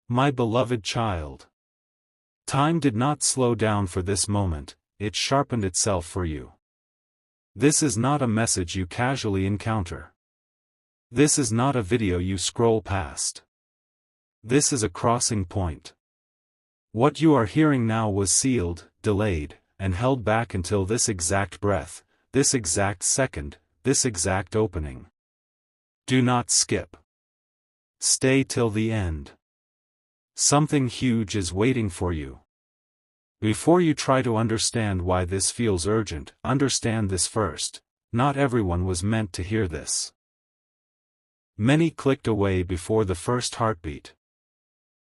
My beloved child. Time did not slow down for this moment, it sharpened itself for you. This is not a message you casually encounter. This is not a video you scroll past. This is a crossing point. What you are hearing now was sealed, delayed, and held back until this exact breath, this exact second, this exact opening. Do not skip. Stay till the end. Something huge is waiting for you. Before you try to understand why this feels urgent, understand this first: not everyone was meant to hear this. Many clicked away before the first heartbeat.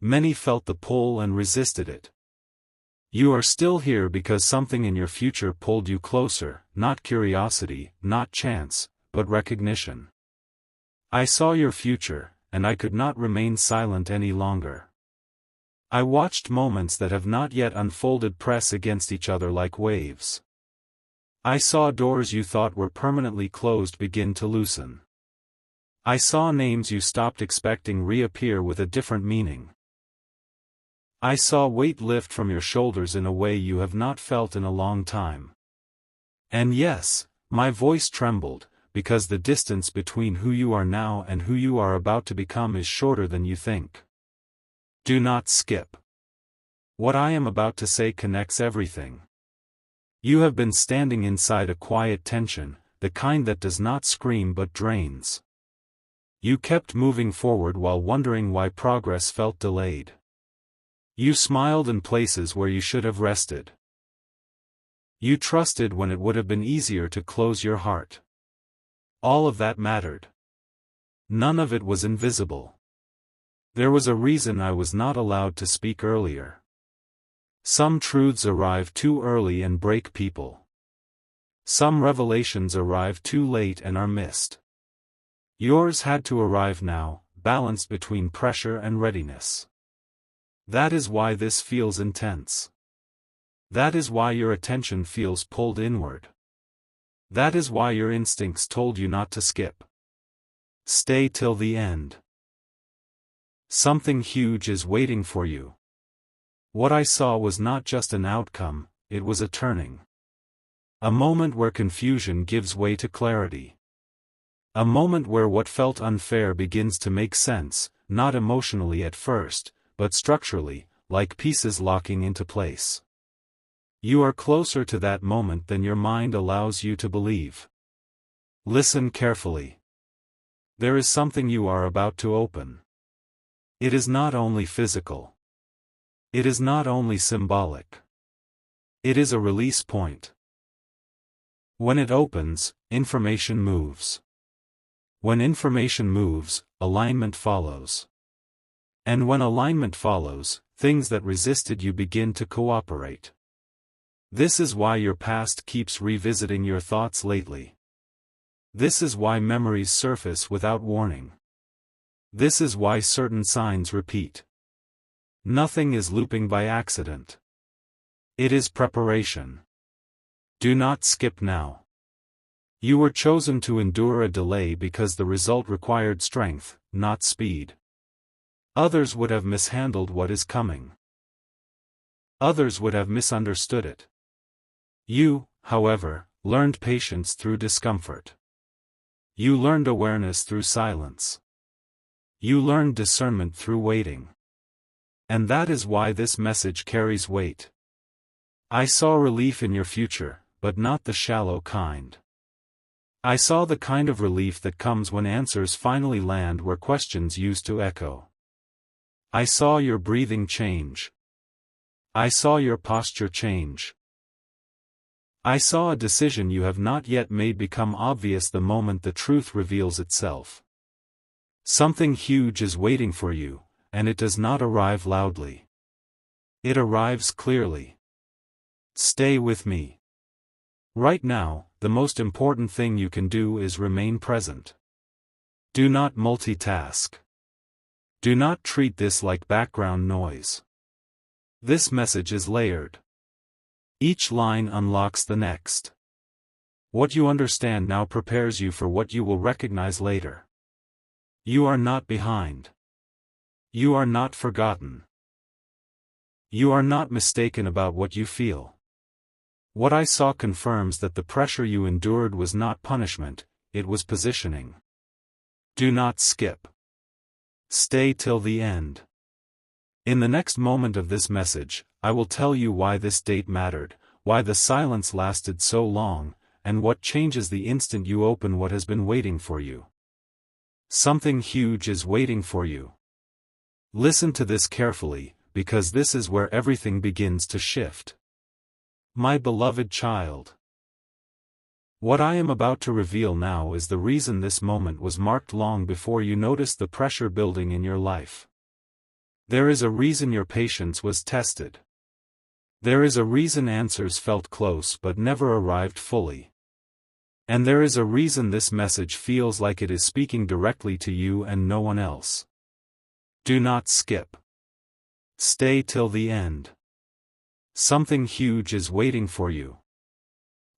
Many felt the pull and resisted it. You are still here because something in your future pulled you closer, not curiosity, not chance, but recognition. I saw your future, and I could not remain silent any longer. I watched moments that have not yet unfolded press against each other like waves. I saw doors you thought were permanently closed begin to loosen. I saw names you stopped expecting reappear with a different meaning. I saw weight lift from your shoulders in a way you have not felt in a long time. And yes, my voice trembled, because the distance between who you are now and who you are about to become is shorter than you think. Do not skip. What I am about to say connects everything. You have been standing inside a quiet tension, the kind that does not scream but drains. You kept moving forward while wondering why progress felt delayed. You smiled in places where you should have rested. You trusted when it would have been easier to close your heart. All of that mattered. None of it was invisible. There was a reason I was not allowed to speak earlier. Some truths arrive too early and break people. Some revelations arrive too late and are missed. Yours had to arrive now, balanced between pressure and readiness. That is why this feels intense. That is why your attention feels pulled inward. That is why your instincts told you not to skip. Stay till the end. Something huge is waiting for you. What I saw was not just an outcome, it was a turning. A moment where confusion gives way to clarity. A moment where what felt unfair begins to make sense, not emotionally at first, but structurally, like pieces locking into place. You are closer to that moment than your mind allows you to believe. Listen carefully. There is something you are about to open. It is not only physical. It is not only symbolic. It is a release point. When it opens, information moves. When information moves, alignment follows. And when alignment follows, things that resisted you begin to cooperate. This is why your past keeps revisiting your thoughts lately. This is why memories surface without warning. This is why certain signs repeat. Nothing is looping by accident. It is preparation. Do not skip now. You were chosen to endure a delay because the result required strength, not speed. Others would have mishandled what is coming. Others would have misunderstood it. You, however, learned patience through discomfort. You learned awareness through silence. You learned discernment through waiting. And that is why this message carries weight. I saw relief in your future, but not the shallow kind. I saw the kind of relief that comes when answers finally land where questions used to echo. I saw your breathing change. I saw your posture change. I saw a decision you have not yet made become obvious the moment the truth reveals itself. Something huge is waiting for you, and it does not arrive loudly. It arrives clearly. Stay with me. Right now, the most important thing you can do is remain present. Do not multitask. Do not treat this like background noise. This message is layered. Each line unlocks the next. What you understand now prepares you for what you will recognize later. You are not behind. You are not forgotten. You are not mistaken about what you feel. What I saw confirms that the pressure you endured was not punishment, it was positioning. Do not skip. Stay till the end. In the next moment of this message, I will tell you why this date mattered, why the silence lasted so long, and what changes the instant you open what has been waiting for you. Something huge is waiting for you. Listen to this carefully, because this is where everything begins to shift. My beloved child. What I am about to reveal now is the reason this moment was marked long before you noticed the pressure building in your life. There is a reason your patience was tested. There is a reason answers felt close but never arrived fully. And there is a reason this message feels like it is speaking directly to you and no one else. Do not skip. Stay till the end. Something huge is waiting for you.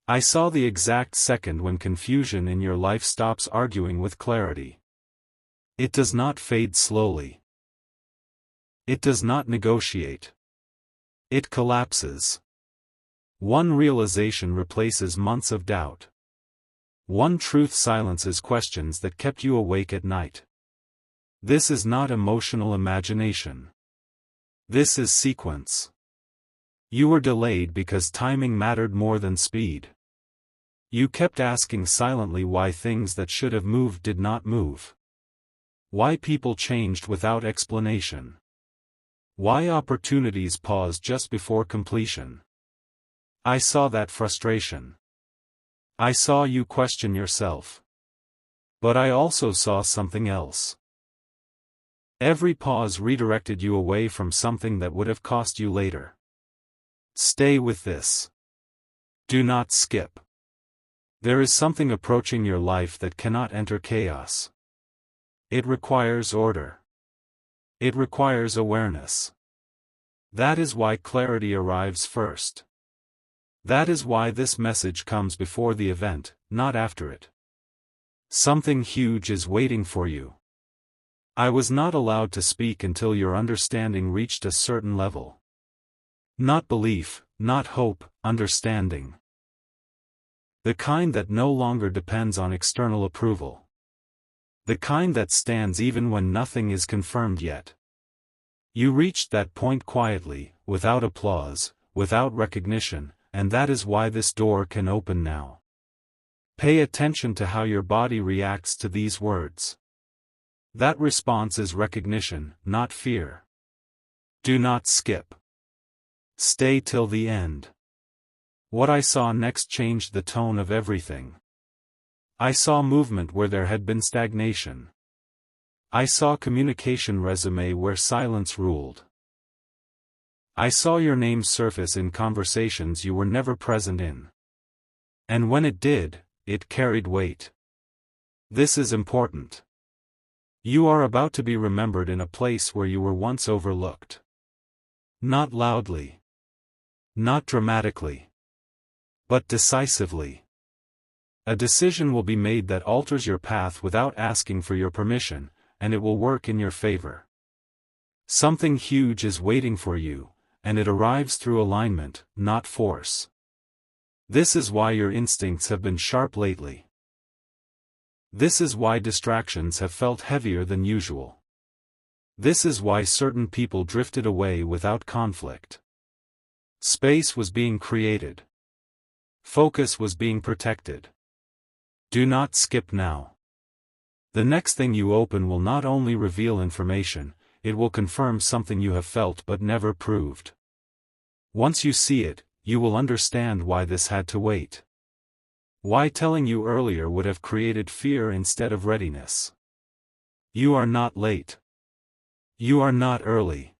I saw the exact second when confusion in your life stops arguing with clarity. It does not fade slowly. It does not negotiate. It collapses. One realization replaces months of doubt. One truth silences questions that kept you awake at night. This is not emotional imagination. This is sequence. You were delayed because timing mattered more than speed. You kept asking silently why things that should have moved did not move. Why people changed without explanation. Why opportunities paused just before completion. I saw that frustration. I saw you question yourself. But I also saw something else. Every pause redirected you away from something that would have cost you later. Stay with this. Do not skip. There is something approaching your life that cannot enter chaos. It requires order. It requires awareness. That is why clarity arrives first. That is why this message comes before the event, not after it. Something huge is waiting for you. I was not allowed to speak until your understanding reached a certain level. Not belief, not hope, understanding. The kind that no longer depends on external approval. The kind that stands even when nothing is confirmed yet. You reached that point quietly, without applause, without recognition, and that is why this door can open now. Pay attention to how your body reacts to these words. That response is recognition, not fear. Do not skip. Stay till the end. What I saw next changed the tone of everything. I saw movement where there had been stagnation. I saw communication resume where silence ruled. I saw your name surface in conversations you were never present in. And when it did, it carried weight. This is important. You are about to be remembered in a place where you were once overlooked. Not loudly. Not dramatically. But decisively. A decision will be made that alters your path without asking for your permission, and it will work in your favor. Something huge is waiting for you, and it arrives through alignment, not force. This is why your instincts have been sharp lately. This is why distractions have felt heavier than usual. This is why certain people drifted away without conflict. Space was being created. Focus was being protected. Do not skip now. The next thing you open will not only reveal information, it will confirm something you have felt but never proved. Once you see it, you will understand why this had to wait. Why telling you earlier would have created fear instead of readiness. You are not late. You are not early.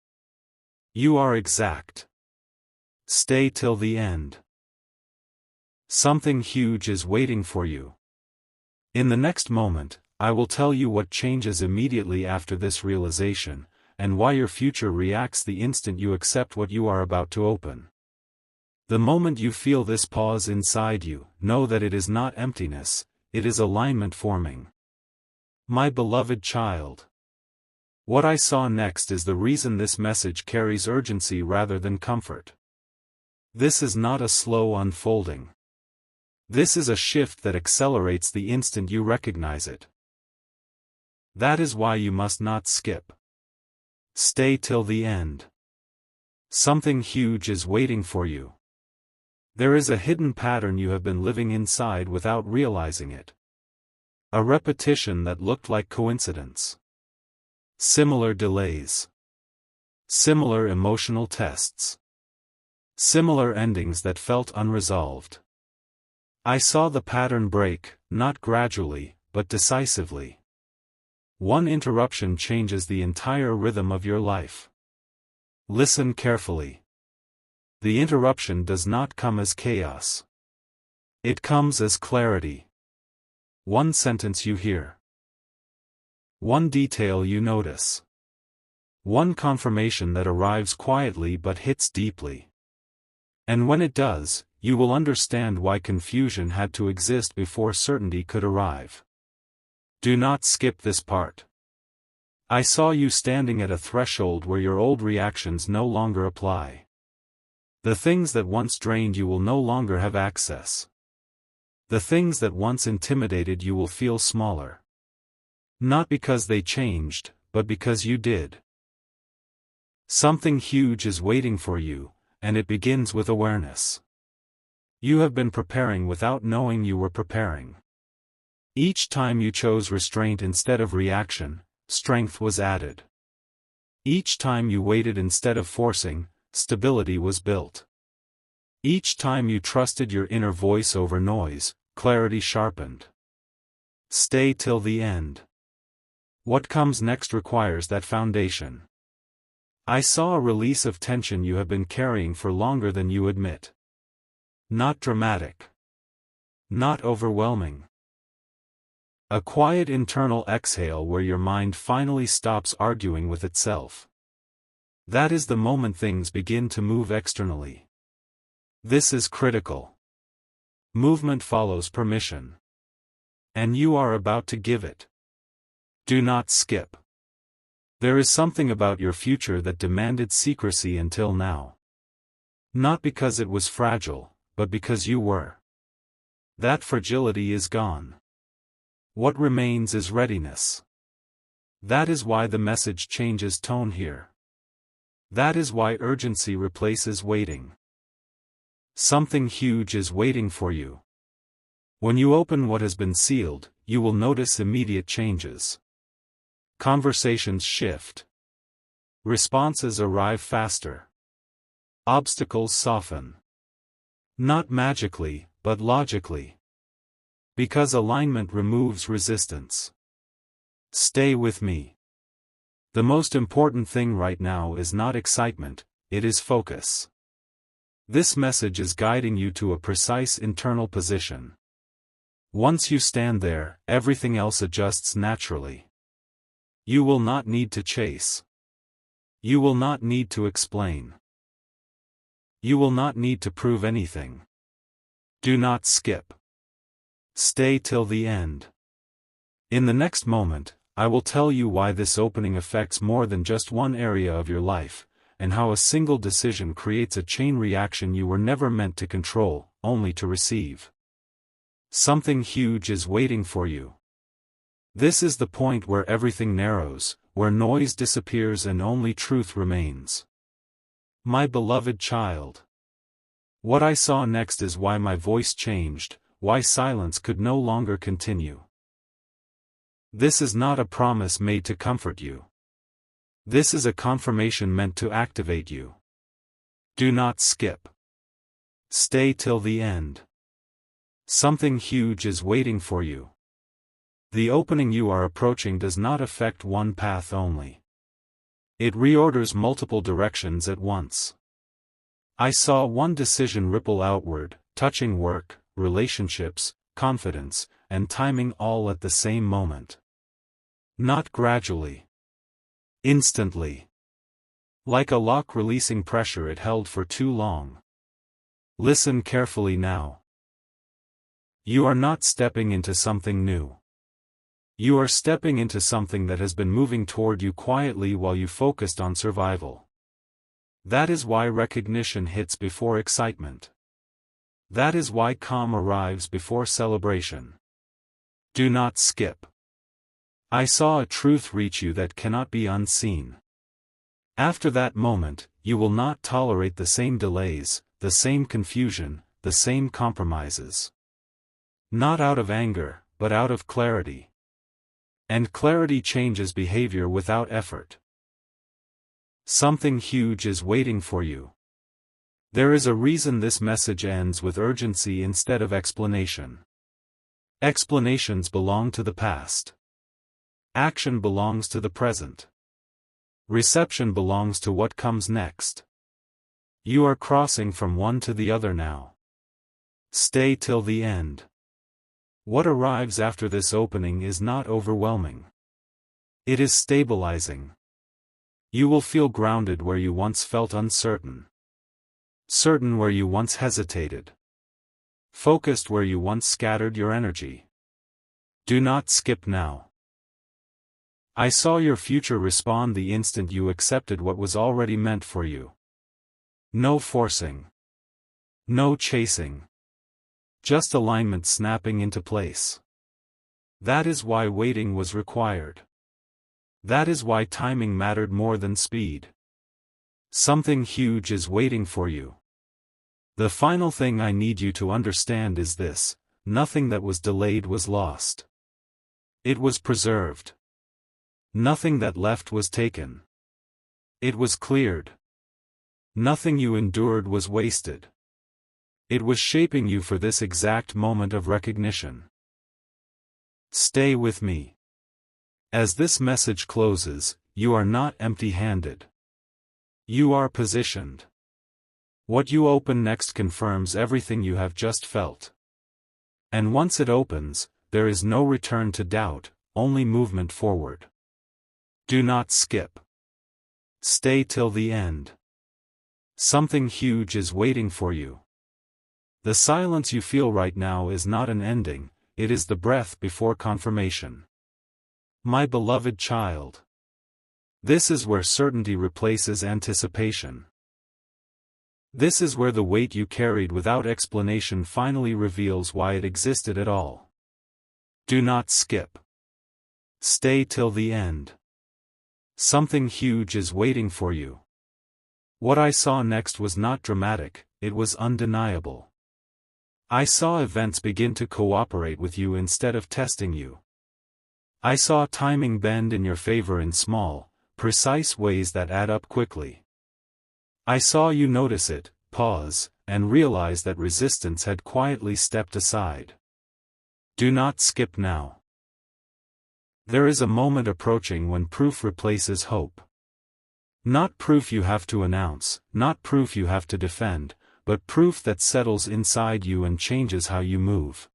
You are exact. Stay till the end. Something huge is waiting for you. In the next moment, I will tell you what changes immediately after this realization, and why your future reacts the instant you accept what you are about to open. The moment you feel this pause inside you, know that it is not emptiness, it is alignment forming. My beloved child. What I saw next is the reason this message carries urgency rather than comfort. This is not a slow unfolding. This is a shift that accelerates the instant you recognize it. That is why you must not skip. Stay till the end. Something huge is waiting for you. There is a hidden pattern you have been living inside without realizing it. A repetition that looked like coincidence. Similar delays. Similar emotional tests. Similar endings that felt unresolved. I saw the pattern break, not gradually, but decisively. One interruption changes the entire rhythm of your life. Listen carefully. The interruption does not come as chaos. It comes as clarity. One sentence you hear. One detail you notice. One confirmation that arrives quietly but hits deeply. And when it does, you will understand why confusion had to exist before certainty could arrive. Do not skip this part. I saw you standing at a threshold where your old reactions no longer apply. The things that once drained you will no longer have access. The things that once intimidated you will feel smaller. Not because they changed, but because you did. Something huge is waiting for you, and it begins with awareness. You have been preparing without knowing you were preparing. Each time you chose restraint instead of reaction, strength was added. Each time you waited instead of forcing, stability was built. Each time you trusted your inner voice over noise, clarity sharpened. Stay till the end. What comes next requires that foundation. I saw a release of tension you have been carrying for longer than you admit. Not dramatic. Not overwhelming. A quiet internal exhale where your mind finally stops arguing with itself. That is the moment things begin to move externally. This is critical. Movement follows permission. And you are about to give it. Do not skip. There is something about your future that demanded secrecy until now. Not because it was fragile, but because you were. That fragility is gone. What remains is readiness. That is why the message changes tone here. That is why urgency replaces waiting. Something huge is waiting for you. When you open what has been sealed, you will notice immediate changes. Conversations shift. Responses arrive faster. Obstacles soften. Not magically, but logically. Because alignment removes resistance. Stay with me. The most important thing right now is not excitement, it is focus. This message is guiding you to a precise internal position. Once you stand there, everything else adjusts naturally. You will not need to chase. You will not need to explain. You will not need to prove anything. Do not skip. Stay till the end. In the next moment, I will tell you why this opening affects more than just one area of your life, and how a single decision creates a chain reaction you were never meant to control, only to receive. Something huge is waiting for you. This is the point where everything narrows, where noise disappears and only truth remains. My beloved child. What I saw next is why my voice changed, why silence could no longer continue. This is not a promise made to comfort you. This is a confirmation meant to activate you. Do not skip. Stay till the end. Something huge is waiting for you. The opening you are approaching does not affect one path only. It reorders multiple directions at once. I saw one decision ripple outward, touching work, relationships, confidence, and timing all at the same moment. Not gradually. Instantly. Like a lock releasing pressure it held for too long. Listen carefully now. You are not stepping into something new. You are stepping into something that has been moving toward you quietly while you focused on survival. That is why recognition hits before excitement. That is why calm arrives before celebration. Do not skip. I saw a truth reach you that cannot be unseen. After that moment, you will not tolerate the same delays, the same confusion, the same compromises. Not out of anger, but out of clarity. And clarity changes behavior without effort. Something huge is waiting for you. There is a reason this message ends with urgency instead of explanation. Explanations belong to the past. Action belongs to the present. Reception belongs to what comes next. You are crossing from one to the other now. Stay till the end. What arrives after this opening is not overwhelming. It is stabilizing. You will feel grounded where you once felt uncertain. Certain where you once hesitated. Focused where you once scattered your energy. Do not skip now. I saw your future respond the instant you accepted what was already meant for you. No forcing. No chasing. Just alignment snapping into place. That is why waiting was required. That is why timing mattered more than speed. Something huge is waiting for you. The final thing I need you to understand is this: nothing that was delayed was lost. It was preserved. Nothing that left was taken. It was cleared. Nothing you endured was wasted. It was shaping you for this exact moment of recognition. Stay with me. As this message closes, you are not empty-handed. You are positioned. What you open next confirms everything you have just felt. And once it opens, there is no return to doubt, only movement forward. Do not skip. Stay till the end. Something huge is waiting for you. The silence you feel right now is not an ending, it is the breath before confirmation. My beloved child. This is where certainty replaces anticipation. This is where the weight you carried without explanation finally reveals why it existed at all. Do not skip. Stay till the end. Something huge is waiting for you. What I saw next was not dramatic, it was undeniable. I saw events begin to cooperate with you instead of testing you. I saw timing bend in your favor in small, precise ways that add up quickly. I saw you notice it, pause, and realize that resistance had quietly stepped aside. Do not skip now. There is a moment approaching when proof replaces hope. Not proof you have to announce, not proof you have to defend, but proof that settles inside you and changes how you move.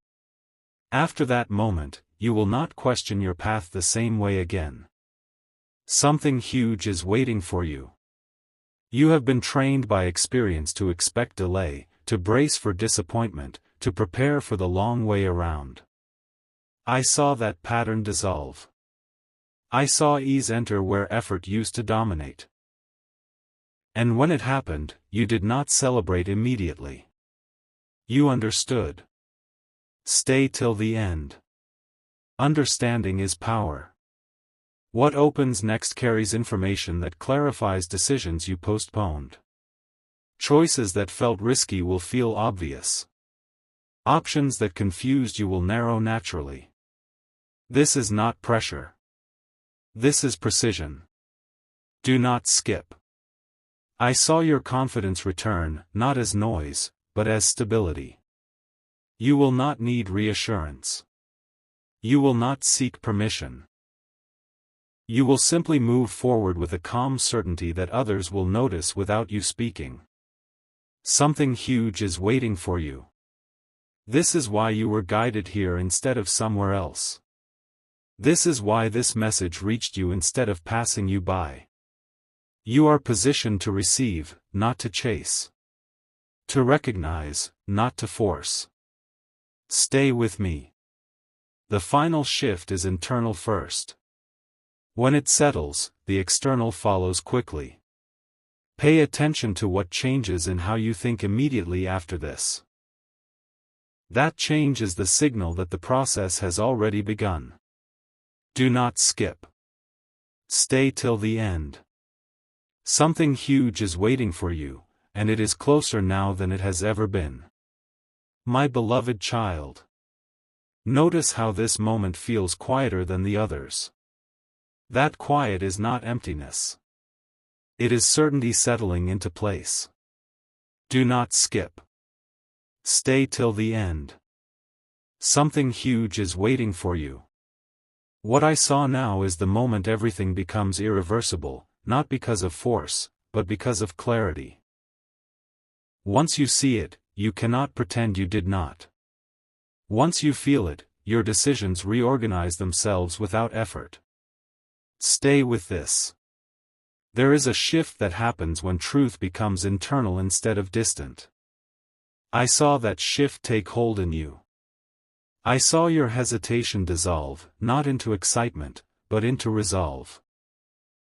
After that moment, you will not question your path the same way again. Something huge is waiting for you. You have been trained by experience to expect delay, to brace for disappointment, to prepare for the long way around. I saw that pattern dissolve. I saw ease enter where effort used to dominate. And when it happened, you did not celebrate immediately. You understood. Stay till the end. Understanding is power. What opens next carries information that clarifies decisions you postponed. Choices that felt risky will feel obvious. Options that confused you will narrow naturally. This is not pressure. This is precision. Do not skip. I saw your confidence return, not as noise, but as stability. You will not need reassurance. You will not seek permission. You will simply move forward with a calm certainty that others will notice without you speaking. Something huge is waiting for you. This is why you were guided here instead of somewhere else. This is why this message reached you instead of passing you by. You are positioned to receive, not to chase. To recognize, not to force. Stay with me. The final shift is internal first. When it settles, the external follows quickly. Pay attention to what changes in how you think immediately after this. That change is the signal that the process has already begun. Do not skip. Stay till the end. Something huge is waiting for you, and it is closer now than it has ever been. My beloved child. Notice how this moment feels quieter than the others. That quiet is not emptiness. It is certainty settling into place. Do not skip. Stay till the end. Something huge is waiting for you. What I saw now is the moment everything becomes irreversible, not because of force, but because of clarity. Once you see it, you cannot pretend you did not. Once you feel it, your decisions reorganize themselves without effort. Stay with this. There is a shift that happens when truth becomes internal instead of distant. I saw that shift take hold in you. I saw your hesitation dissolve, not into excitement, but into resolve.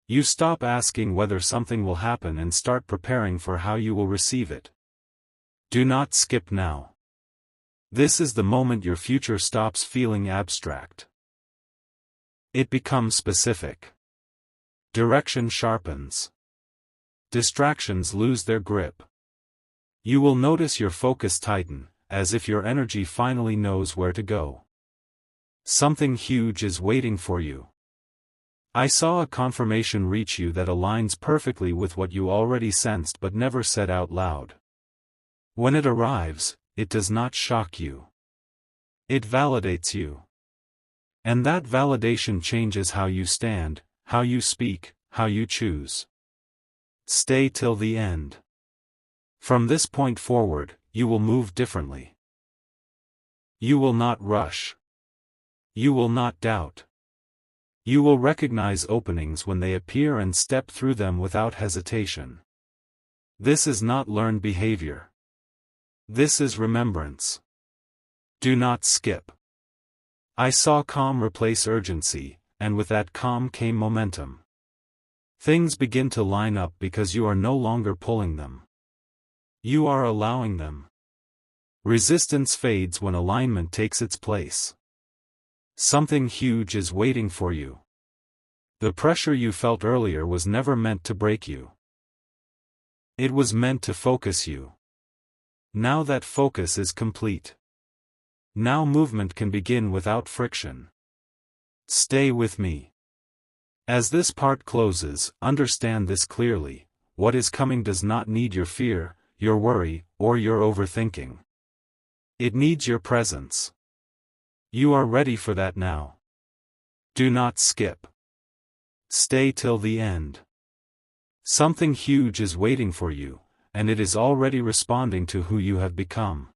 You stop asking whether something will happen and start preparing for how you will receive it. Do not skip now. This is the moment your future stops feeling abstract. It becomes specific. Direction sharpens. Distractions lose their grip. You will notice your focus tighten, as if your energy finally knows where to go. Something huge is waiting for you. I saw a confirmation reach you that aligns perfectly with what you already sensed but never said out loud. When it arrives, it does not shock you. It validates you. And that validation changes how you stand, how you speak, how you choose. Stay till the end. From this point forward, you will move differently. You will not rush. You will not doubt. You will recognize openings when they appear and step through them without hesitation. This is not learned behavior. This is remembrance. Do not skip. I saw calm replace urgency, and with that calm came momentum. Things begin to line up because you are no longer pulling them. You are allowing them. Resistance fades when alignment takes its place. Something huge is waiting for you. The pressure you felt earlier was never meant to break you. It was meant to focus you. Now that focus is complete. Now movement can begin without friction. Stay with me. As this part closes, understand this clearly: what is coming does not need your fear, your worry, or your overthinking. It needs your presence. You are ready for that now. Do not skip. Stay till the end. Something huge is waiting for you, and it is already responding to who you have become.